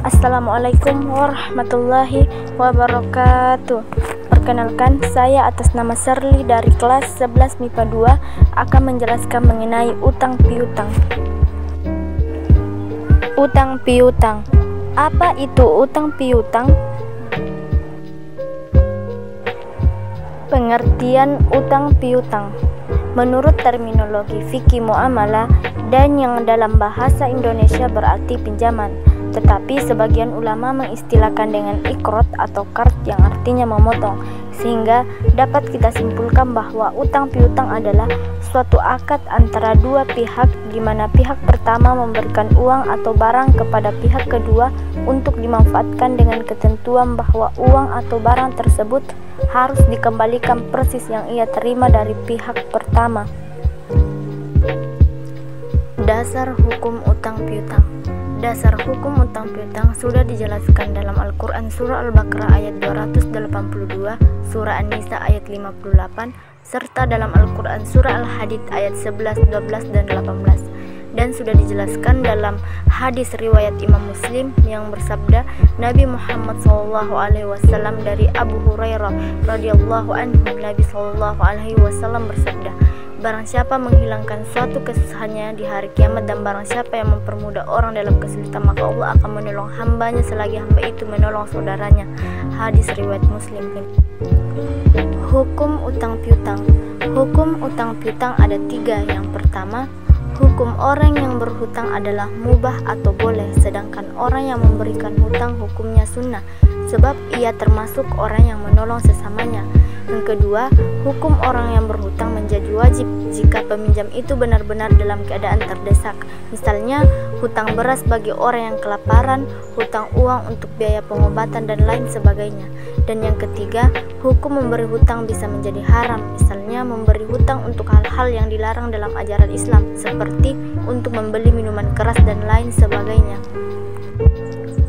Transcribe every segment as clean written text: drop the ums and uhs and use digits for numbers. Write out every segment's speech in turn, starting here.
Assalamualaikum warahmatullahi wabarakatuh. Perkenalkan, saya atas nama Serli dari kelas 11 MIPA 2 akan menjelaskan mengenai utang piutang. Utang piutang. Apa itu utang piutang? Pengertian utang piutang menurut terminologi fikih muamalah dan yang dalam bahasa Indonesia berarti pinjaman, tetapi sebagian ulama mengistilahkan dengan iqrad atau qard yang artinya memotong, sehingga dapat kita simpulkan bahwa utang piutang adalah suatu akad antara dua pihak di mana pihak pertama memberikan uang atau barang kepada pihak kedua untuk dimanfaatkan dengan ketentuan bahwa uang atau barang tersebut harus dikembalikan persis yang ia terima dari pihak pertama. Dasar hukum utang piutang. Dasar hukum utang piutang sudah dijelaskan dalam Al-Quran Surah Al-Baqarah ayat 282, Surah An-Nisa ayat 58, serta dalam Al-Quran Surah Al-Hadid ayat 11, 12, dan 18. Dan sudah dijelaskan dalam hadis riwayat Imam Muslim yang bersabda, Nabi Muhammad SAW dari Abu Hurairah radhiyallahu anhu, Nabi SAW bersabda, barang siapa menghilangkan suatu kesusahannya di hari kiamat dan barang siapa yang mempermudah orang dalam kesulitan, maka Allah akan menolong hambanya selagi hamba itu menolong saudaranya. Hadis riwayat Muslim. Hukum utang piutang. Hukum utang piutang ada 3. Yang pertama, hukum orang yang berhutang adalah mubah atau boleh, sedangkan orang yang memberikan hutang hukumnya sunnah, sebab ia termasuk orang yang menolong sesamanya. Yang kedua, hukum orang yang berhutang menjadi wajib jika peminjam itu benar-benar dalam keadaan terdesak. Misalnya, hutang beras bagi orang yang kelaparan, hutang uang untuk biaya pengobatan, dan lain sebagainya. Dan yang ketiga, hukum memberi hutang bisa menjadi haram. Misalnya, memberi hutang untuk hal-hal yang dilarang dalam ajaran Islam, seperti untuk membeli minuman keras dan lain sebagainya.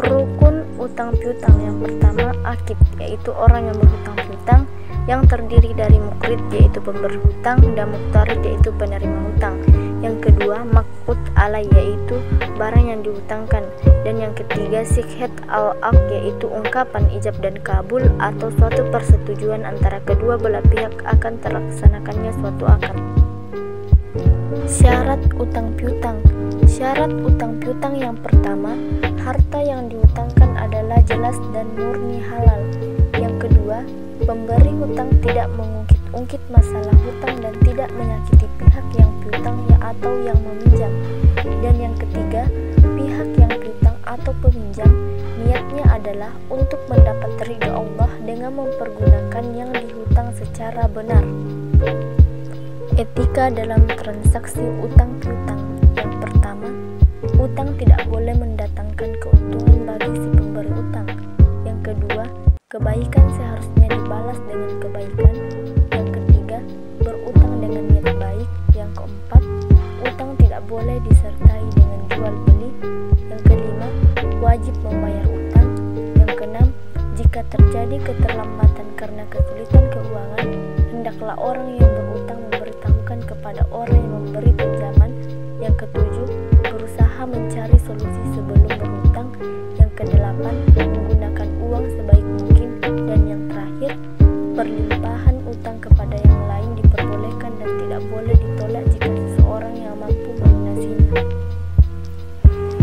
Rukun utang piutang. Yang pertama, akid, yaitu orang yang berhutang piutang, yang terdiri dari mukrid yaitu pemberi hutang dan muqtarid yaitu penerima hutang. Yang kedua, maqut alai yaitu barang yang dihutangkan, dan yang ketiga, sikhet al-aqd yaitu ungkapan ijab dan kabul atau suatu persetujuan antara kedua belah pihak akan terlaksanakannya suatu akad. Syarat utang piutang. Syarat utang piutang yang pertama, harta yang dihutangkan adalah jelas dan murni halal. Yang kedua, pemberi hutang tidak mengungkit-ungkit masalah hutang dan tidak menyakiti pihak yang piutang atau yang meminjam. Dan yang ketiga, pihak yang piutang atau peminjam niatnya adalah untuk mendapat ridha Allah dengan mempergunakan yang dihutang secara benar. Etika dalam transaksi utang piutang. Yang pertama, utang tidak boleh mendatangkan keuntungan bagi si pemberi utang. Yang kedua, kebaikan seharusnya dibalas dengan kebaikan. Yang ketiga, berutang dengan niat baik. Yang keempat, utang tidak boleh disertai dengan jual beli. Yang kelima, wajib membayar utang. Yang keenam, jika terjadi keterlambatan karena kesulitan keuangan, hendaklah orang yang berutang memberitahukan kepada orang yang memberi pinjaman. Yang ketujuh, berusaha mencari solusi sebelum berutang. Yang kedelapan, menggunakan uang sebaik mungkin. Dan yang terakhir, perlimpahan utang kepada yang lain diperbolehkan dan tidak boleh ditolak jika seseorang yang mampu melunasinya.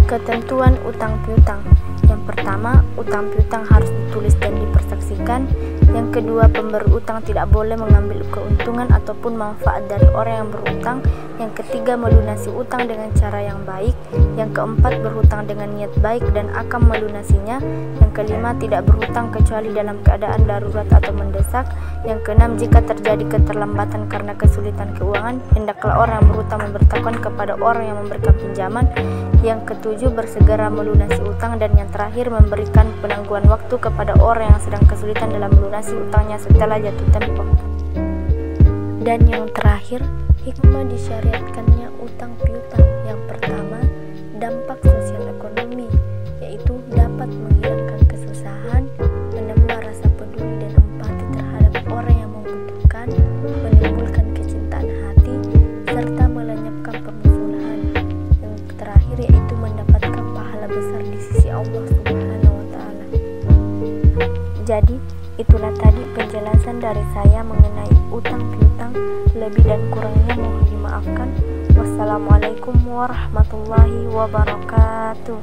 Ketentuan utang piutang. Yang pertama, utang piutang harus ditulis dan dipersaksikan. Yang kedua, pemberi utang tidak boleh mengambil keuntungan ataupun manfaat dari orang yang berutang. Yang ketiga, melunasi utang dengan cara yang baik. Yang keempat, berhutang dengan niat baik dan akan melunasinya. Yang kelima, tidak berhutang kecuali dalam keadaan darurat atau mendesak. Yang keenam, jika terjadi keterlambatan karena kesulitan keuangan, hendaklah orang yang berhutang memberitahukan kepada orang yang memberikan pinjaman. Yang ketujuh, bersegera melunasi utang. Dan yang terakhir, memberikan penangguhan waktu kepada orang yang sedang kesulitan dalam melunasi utangnya setelah jatuh tempo. Dan yang terakhir, hikmah disyariatkannya utang piutang. Yang pertama, dampak sosial ekonomi, yaitu dapat menghilangkan kesusahan, menambah rasa peduli dan empati terhadap orang yang membutuhkan, menimbulkan kecintaan hati, serta melenyapkan permusuhan. Yang terakhir yaitu mendapatkan pahala besar di sisi Allah Subhanahu Jadi, itulah tadi penjelasan dari saya mengenai utang piutang. Lebih dan kurangnya mohon dimaafkan. Wassalamualaikum warahmatullahi wabarakatuh.